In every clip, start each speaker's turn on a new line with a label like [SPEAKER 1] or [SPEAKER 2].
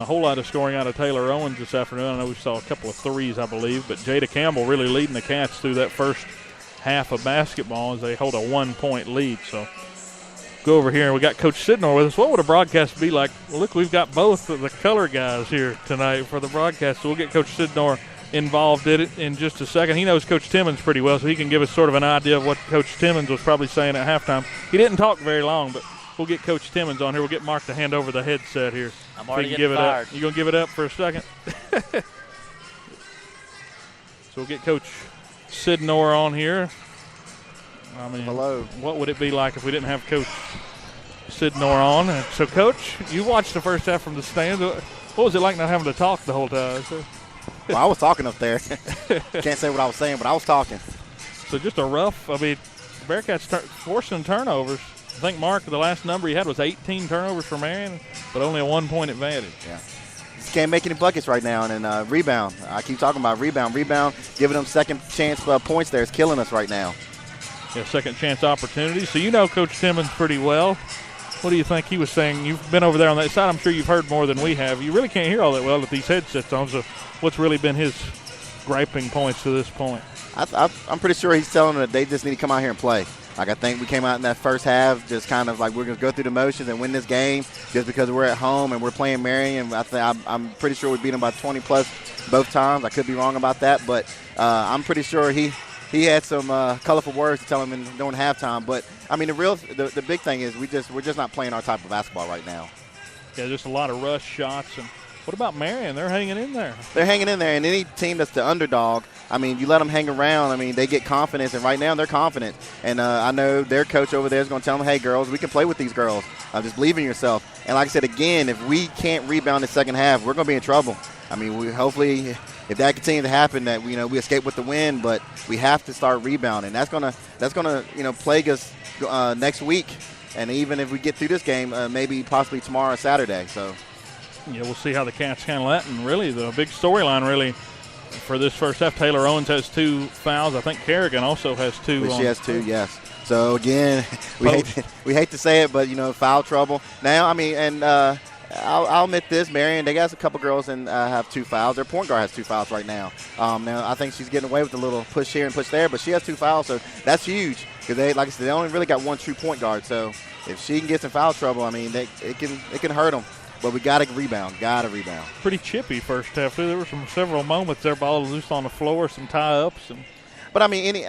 [SPEAKER 1] a whole lot of scoring out of Taylor Owens this afternoon. I know we saw a couple of threes, I believe, but Jada Campbell really leading the Cats through that first half of basketball as they hold a 1-point lead. So go over here, and we got Coach Sidnor with us. What would a broadcast be like? Well, look, we've got both of the color guys here tonight for the broadcast, so we'll get Coach Sidnor involved in it in just a second. He knows Coach Timmons pretty well, so he can give us sort of an idea of what Coach Timmons was probably saying at halftime. He didn't talk very long, but we'll get Coach Timmons on here. We'll get Mark to hand over the headset here.
[SPEAKER 2] I'm already
[SPEAKER 1] so
[SPEAKER 2] getting fired.
[SPEAKER 1] You going to give it up for a second? So we'll get Coach Sidnor on here. I mean,
[SPEAKER 3] hello.
[SPEAKER 1] What would it be like if we didn't have Coach Sidnor on? And so, Coach, you watched the first half from the stands. What was it like not having to talk the whole time?
[SPEAKER 3] Well, I was talking up there. Can't say what I was saying, but I was talking.
[SPEAKER 1] So just a rough, Bearcats forcing turnovers. I think, Mark, the last number he had was 18 turnovers for Marion, but only a 1-point advantage.
[SPEAKER 3] Yeah. Just can't make any buckets right now. And rebound. I keep talking about rebound. Rebound, giving them second chance points there is killing us right now.
[SPEAKER 1] Yeah, second chance opportunity. So you know Coach Timmons pretty well. What do you think he was saying? You've been over there on that side. I'm sure you've heard more than we have. You really can't hear all that well with these headsets on. So what's really been his griping points to this point?
[SPEAKER 3] I'm pretty sure he's telling them that they just need to come out here and play. Like, I think we came out in that first half just kind of like we're going to go through the motions and win this game just because we're at home and we're playing Marion. I'm pretty sure we beat them by 20-plus both times. I could be wrong about that, but I'm pretty sure he had some colorful words to tell him during halftime. But, I mean, the big thing is we're just not playing our type of basketball right now.
[SPEAKER 1] Yeah, just a lot of rush shots. And what about Marion? They're hanging in there.
[SPEAKER 3] They're hanging in there, and any team that's the underdog, I mean, you let them hang around. I mean, they get confidence, and right now they're confident. And I know their coach over there is going to tell them, hey, girls, we can play with these girls. Just believe in yourself. And like I said, again, if we can't rebound the second half, we're going to be in trouble. I mean, hopefully, if that continues to happen, that we escape with the win, but we have to start rebounding. That's gonna plague us next week, and even if we get through this game, maybe possibly tomorrow or Saturday. So,
[SPEAKER 1] yeah, we'll see how the Cats handle that. And really, the big storyline really for this first half, Taylor Owens has 2 fouls. I think Kerrigan also has 2.
[SPEAKER 3] She has 2, yes. So again, we hate to say it, but foul trouble now. I mean, and I'll admit this, Marion, they got a couple girls and have 2 fouls. Their point guard has 2 fouls right now. Now I think she's getting away with a little push here and push there, but she has 2 fouls, so that's huge because like I said, they only really got 1 true point guard. So if she can get some foul trouble, I mean, it can hurt them. But we got to rebound.
[SPEAKER 1] Pretty chippy first half too. There were several moments there, ball loose on the floor, some tie-ups.
[SPEAKER 3] But I mean,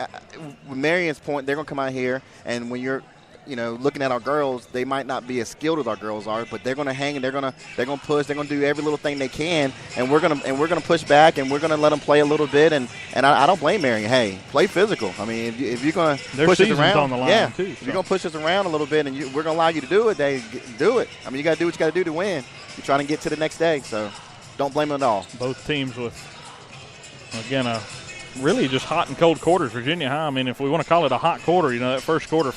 [SPEAKER 3] with Marion's point, they're gonna come out here, and when you're looking at our girls, they might not be as skilled as our girls are, but they're going to hang and they're going to push. They're going to do every little thing they can, and we're going to push back and we're going to let them play a little bit. And I don't blame Marion. Hey, play physical. I mean, if you're going to push us around,
[SPEAKER 1] on the line too,
[SPEAKER 3] if you're going to push us around a little bit, and we're going to allow you to do it, do it. I mean, you got to do what you got to do to win. You're trying to get to the next day, so don't blame them at all.
[SPEAKER 1] Both teams with again really just hot and cold quarters. Virginia High. I mean, if we want to call it a hot quarter, that first quarter.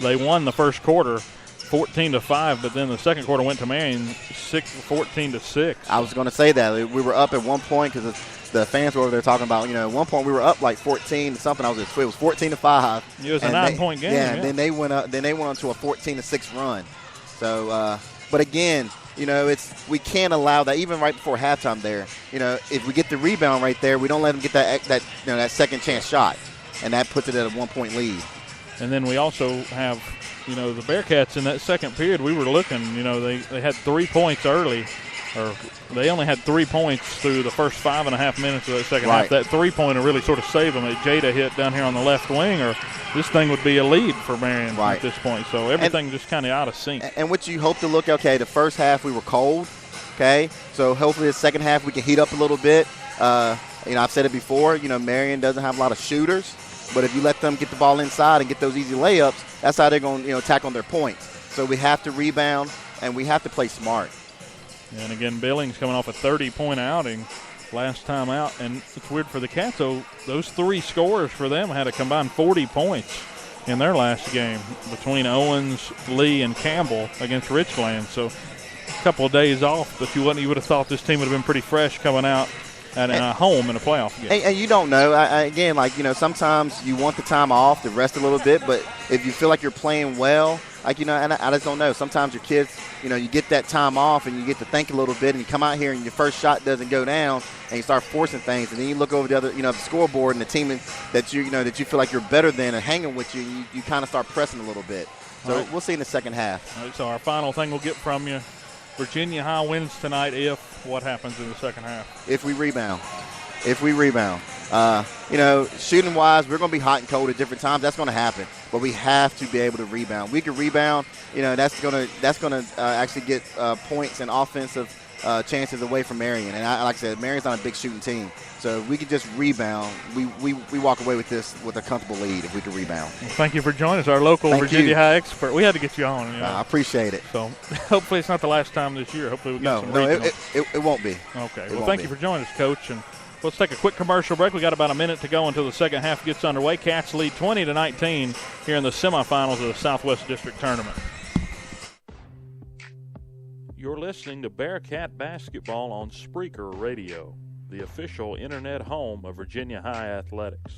[SPEAKER 1] They won the first quarter 14-5, but then the second quarter went to Marion 14-6.
[SPEAKER 3] I was going to say that. We were up at one point because the fans were over there talking about, at one point we were up like 14 something. It was 14-5.
[SPEAKER 1] It was a 9-point game.
[SPEAKER 3] Yeah, and then they went up. Then they went on to a 14-6 run. So, but again, we can't allow that. Even right before halftime, there, if we get the rebound right there, we don't let them get that second chance shot, and that puts it at a 1-point lead.
[SPEAKER 1] And then we also have, the Bearcats in that second period, we were looking, they had 3 points early, or they only had 3 points through the first 5.5 minutes of that second half. That 3-pointer really sort of saved them. Jada hit down here on the left wing, or this thing would be a lead for Marion at this point. So everything just kind of out of sync.
[SPEAKER 3] And what you hope to look, the first half we were cold, so hopefully the second half we can heat up a little bit. I've said it before, Marion doesn't have a lot of shooters. But if you let them get the ball inside and get those easy layups, that's how they're going to attack on their points. So we have to rebound, and we have to play smart.
[SPEAKER 1] And, again, Billings coming off a 30-point outing last time out. And it's weird for the Cats, though. Those 3 scorers for them had a combined 40 points in their last game between Owens, Lee, and Campbell against Richland. So a couple of days off, but you would have thought this team would have been pretty fresh coming out at home in a playoff game.
[SPEAKER 3] And you don't know. Again, sometimes you want the time off to rest a little bit, but if you feel like you're playing well, like, and I just don't know. Sometimes your kids, you get that time off and you get to think a little bit, and you come out here and your first shot doesn't go down, and you start forcing things, and then you look over the other, the scoreboard and the team that you feel like you're better than and hanging with you, and you kind of start pressing a little bit. So we'll see in the second half.
[SPEAKER 1] All right, so our final thing we'll get from you, Virginia High wins tonight what happens in the second half? If we rebound. Shooting-wise, we're going to be hot and cold at different times. That's going to happen. But we have to be able to rebound. We can rebound. That's going to actually get points and offensive chances away from Marion. And like I said, Marion's not a big shooting team. So if we could just rebound, we walk away with this with a comfortable lead if we can rebound. Well, thank you for joining us, our local Virginia High expert. We had to get you on. I appreciate it. So hopefully it's not the last time this year. Hopefully we get some regional. It won't be. Okay. Well, thank you for joining us, Coach. And let's take a quick commercial break. We got about a minute to go until the second half gets underway. Cats lead 20-19 here in the semifinals of the Southwest District Tournament. You're listening to Bearcat Basketball on Spreaker Radio, the official internet home of Virginia High Athletics.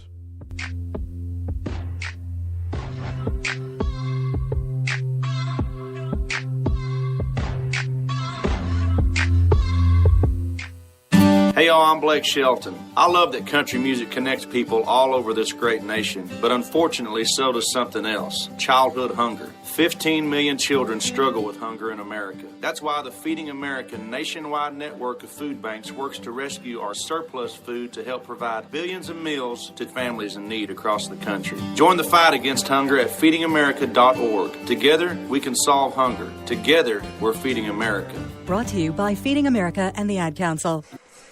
[SPEAKER 2] Hey y'all, I'm Blake Shelton. I love that country music connects people all over this great nation, but unfortunately so does something else, childhood hunger. 15 million children struggle with hunger in America. That's why the Feeding America nationwide network of food banks works to rescue our surplus food to help provide billions of meals to families in need across the country. Join the fight against hunger at feedingamerica.org. Together, we can solve hunger. Together, we're Feeding America. Brought to you by Feeding America and the Ad Council.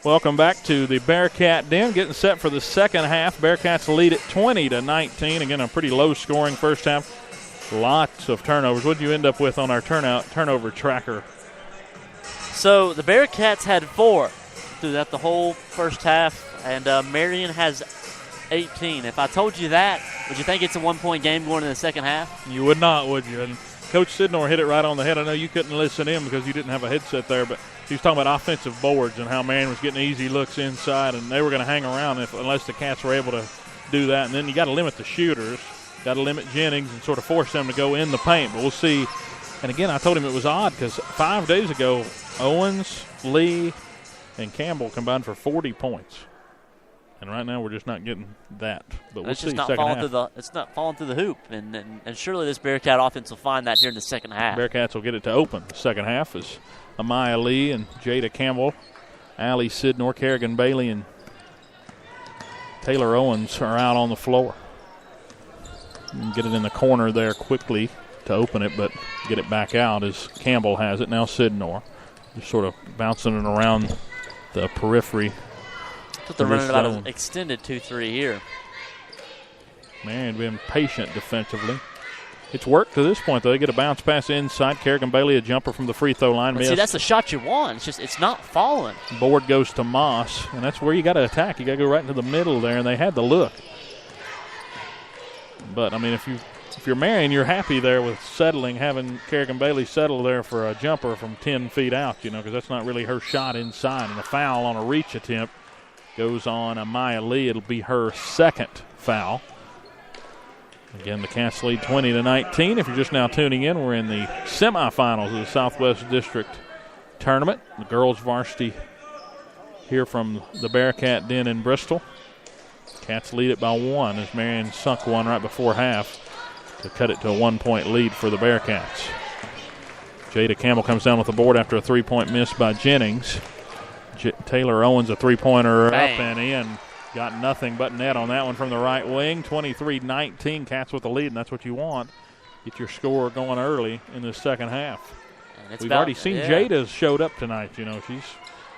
[SPEAKER 1] Welcome back to the Bearcat Den, getting set for the second half. Bearcats lead at 20-19. Again, a pretty low-scoring first half. Lots of turnovers. What did you end up with on our turnover tracker?
[SPEAKER 4] So the Bearcats had 4 throughout the whole first half, and Marion has 18. If I told you that, would you think it's a one-point game going in the second half?
[SPEAKER 1] You would not, would you? And Coach Sidnor hit it right on the head. I know you couldn't listen in because you didn't have a headset there, but he was talking about offensive boards and how Marion was getting easy looks inside, and they were going to hang around unless the Cats were able to do that. And then you got to limit the shooters, got to limit Jennings and sort of force them to go in the paint. But we'll see. And, again, I told him it was odd because 5 days ago, Owens, Lee, and Campbell combined for 40 points. And right now we're just not getting that. But we'll see second half.
[SPEAKER 4] It's not falling through the hoop. And surely this Bearcat offense will find that here in the second half.
[SPEAKER 1] Bearcats will get it to open. The second half is Amaya Lee and Jada Campbell, Allie Sidnor, Kerrigan Bailey, and Taylor Owens are out on the floor. Get it in the corner there quickly to open it, but get it back out as Campbell has it. Now Sidnor just sort of bouncing it around the periphery.
[SPEAKER 4] But they're running about an extended 2-3 here.
[SPEAKER 1] Marion been patient defensively. It's worked to this point, though. They get a bounce pass inside. Kerrigan Bailey, a jumper from the free throw line.
[SPEAKER 4] See, that's the shot you want. It's not falling.
[SPEAKER 1] Board goes to Moss, and that's where you got to attack. You got to go right into the middle there, and they had the look. But, I mean, if you're Marion, you're happy there with settling, having Kerrigan Bailey settle there for a jumper from 10 feet out, because that's not really her shot inside. And a foul on a reach attempt goes on Amaya Lee. It'll be her second foul. Again, the Cats lead 20-19. If you're just now tuning in, we're in the semifinals of the Southwest District Tournament. The girls varsity here from the Bearcat Den in Bristol. Cats lead it by 1 as Marion sunk one right before half to cut it to a 1-point lead for the Bearcats. Jada Campbell comes down with the board after a 3-point miss by Jennings. Taylor Owens, a 3-pointer up and in. Got nothing but net on that one from the right wing. 23-19, Cats with the lead, and that's what you want. Get your score going early in the second half. We've already seen Jada's showed up tonight. She's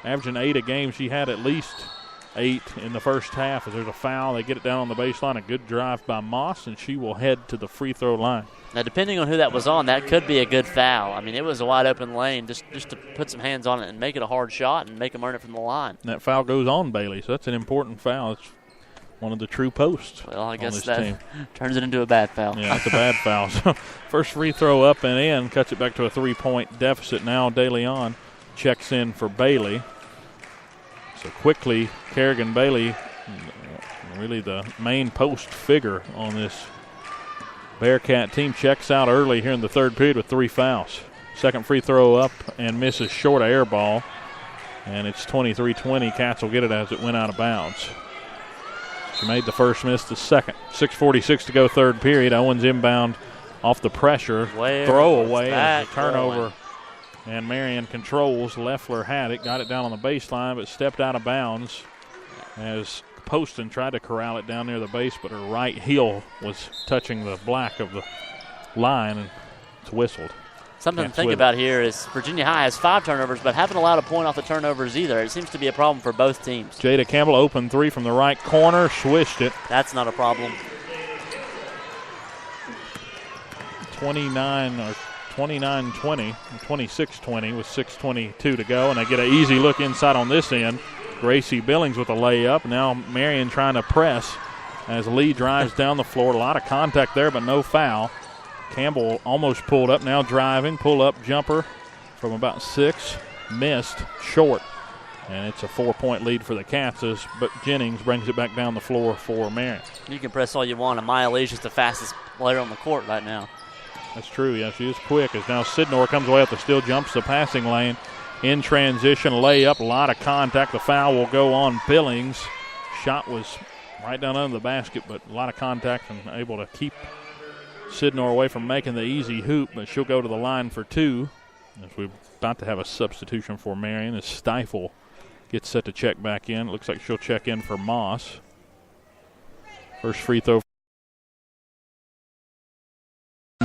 [SPEAKER 1] averaging 8 a game. She had at least 8 in the first half. As there's a foul, they get it down on the baseline. A good drive by Moss, and she will head to the free throw line.
[SPEAKER 4] Now, depending on who that was on, that could be a good foul. I mean, it was a wide-open lane just to put some hands on it and make it a hard shot and make them earn it from the line.
[SPEAKER 1] And that foul goes on Bailey, so that's an important foul. It's one of the true posts.
[SPEAKER 4] Well, I guess that turns it into a bad foul.
[SPEAKER 1] Yeah, it's a bad foul. So first free throw up and in, cuts it back to a 3-point deficit. Now DeLeon checks in for Bailey. So quickly, Kerrigan Bailey, really the main post figure on this Bearcat team checks out early here in the third period with 3 fouls. Second free throw up and misses short of air ball. And it's 23-20. Cats will get it as it went out of bounds. She made the first, missed the second. 6:46 to go third period. Owens inbound off the pressure. Throw away as a turnover. And Marion controls. Leffler had it, got it down on the baseline, but stepped out of bounds as Poston tried to corral it down near the base, but her right heel was touching the black of the line, and it's whistled.
[SPEAKER 4] Something to think about here is Virginia High has 5 turnovers, but haven't allowed a point off the turnovers either. It seems to be a problem for both teams.
[SPEAKER 1] Jada Campbell open 3 from the right corner, swished it.
[SPEAKER 4] That's not a problem.
[SPEAKER 1] 29-20, 26-20 with 6:22 to go, and they get an easy look inside on this end. Gracie Billings with a layup. Now Marion trying to press as Lee drives down the floor. A lot of contact there, but no foul. Campbell almost pulled up, now driving, pull-up jumper from about 6, missed, short. And it's a 4-point lead for the Cats, but Jennings brings it back down the floor for Marion.
[SPEAKER 4] You can press all you want, and Maya Lee's just the fastest player on the court right now.
[SPEAKER 1] That's true, yeah, she is quick. As now Sidnor comes away with the steal, jumps the passing lane. In transition, layup, a lot of contact. The foul will go on Billings. Shot was right down under the basket, but a lot of contact and able to keep Sidnor away from making the easy hoop, but she'll go to the line for 2. As we're about to have a substitution for Marion as Stifle gets set to check back in. It looks like she'll check in for Moss. First free throw.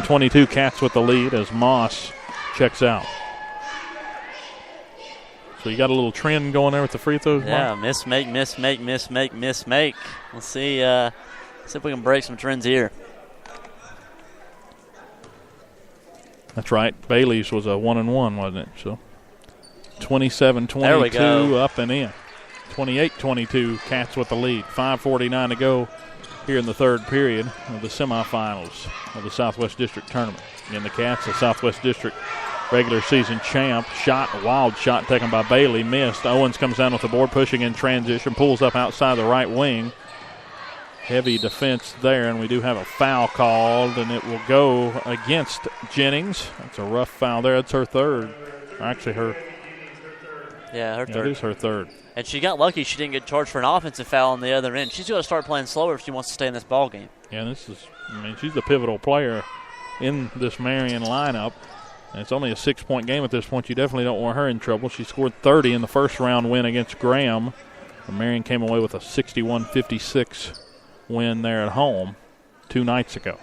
[SPEAKER 1] 22 Cats with the lead as Moss checks out. So you got a little trend going there with the free throws?
[SPEAKER 4] Yeah, miss, make. Let's see if we can break some trends here.
[SPEAKER 1] That's right. Bailey's was a 1-and-1, wasn't it? So 27-22 up and in. 28-22 Cats with the lead. 5:49 to go here in the third period of the semifinals of the Southwest District Tournament. Again, the Cats, the Southwest District regular season champ. Shot, a wild shot taken by Bailey, missed. Owens comes down with the board, pushing in transition, pulls up outside the right wing. Heavy defense there, and we do have a foul called, and it will go against Jennings. That's a rough foul there. That's her third. Actually, her third. It is her third.
[SPEAKER 4] And she got lucky she didn't get charged for an offensive foul on the other end. She's got to start playing slower if she wants to stay in this ball game.
[SPEAKER 1] Yeah, she's the pivotal player in this Marion lineup. And it's only a 6-point game at this point. You definitely don't want her in trouble. She scored 30 in the first round win against Graham. And Marion came away with a 61-56 win there at home 2 nights ago.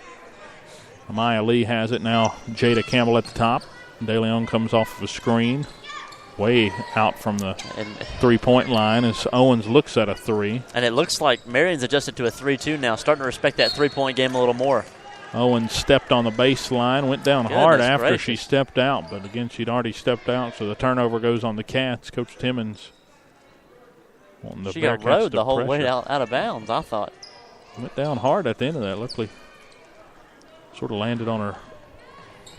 [SPEAKER 1] Amaya Lee has it now. Jada Campbell at the top. De Leon comes off of a screen. Way out from the 3-point line as Owens looks at a 3.
[SPEAKER 4] And it looks like Marion's adjusted to a 3-2 now, starting to respect that 3-point game a little more.
[SPEAKER 1] Owens stepped on the baseline, went down hard after she stepped out, but again, she'd already stepped out, so the turnover goes on the Cats. Coach Timmons wanting the Bearcats to pressure.
[SPEAKER 4] She got rode the whole way out of bounds, I thought.
[SPEAKER 1] Went down hard at the end of that. Luckily, sort of landed on her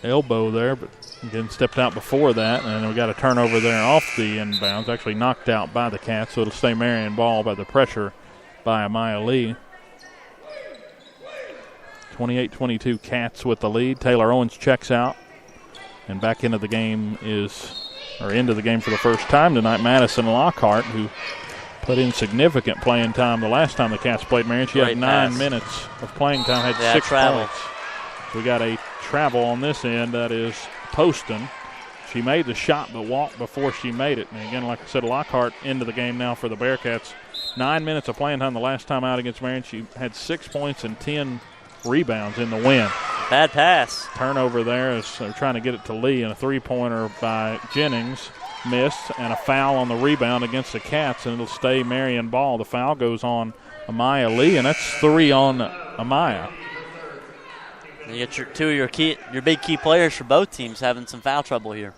[SPEAKER 1] elbow there, but again, stepped out before that, and we got a turnover there off the inbounds, actually knocked out by the Cats, so it'll stay Marion ball by the pressure by Amaya Lee. 28-22 Cats with the lead. Taylor Owens checks out, and back into the game into the game for the first time tonight, Madison Lockhart, who put in significant playing time the last time the Cats played Marion. She had 9 minutes of playing time, had 6 points. We got a travel on this end. That is Poston. She made the shot but walked before she made it. And again, like I said, Lockhart into the game now for the Bearcats. 9 minutes of playing time the last time out against Marion. She had 6 points and 10 rebounds in the win.
[SPEAKER 4] Bad pass.
[SPEAKER 1] Turnover there as they're trying to get it to Lee, and a 3-pointer by Jennings missed, and a foul on the rebound against the Cats, and it'll stay Marion ball. The foul goes on Amaya Lee, and that's 3 on Amaya.
[SPEAKER 4] You get your big key players for both teams having some foul trouble here.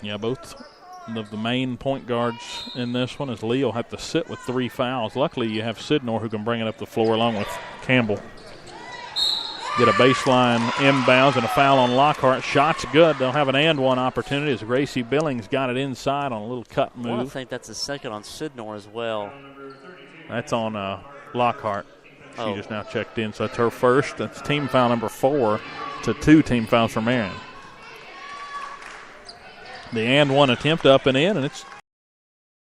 [SPEAKER 1] Yeah, both of the main point guards in this one, as Lee will have to sit with 3 fouls. Luckily, you have Sidnor who can bring it up the floor along with Campbell. Get a baseline inbounds and a foul on Lockhart. Shot's good. They'll have an and-one opportunity as Gracie Billings got it inside on a little cut move.
[SPEAKER 4] I think that's a second on Sidnor as well.
[SPEAKER 1] That's on Lockhart. She just now checked in, so that's her first. That's team foul number 4 to 2 team fouls for Marion. The and one attempt up and in, and it's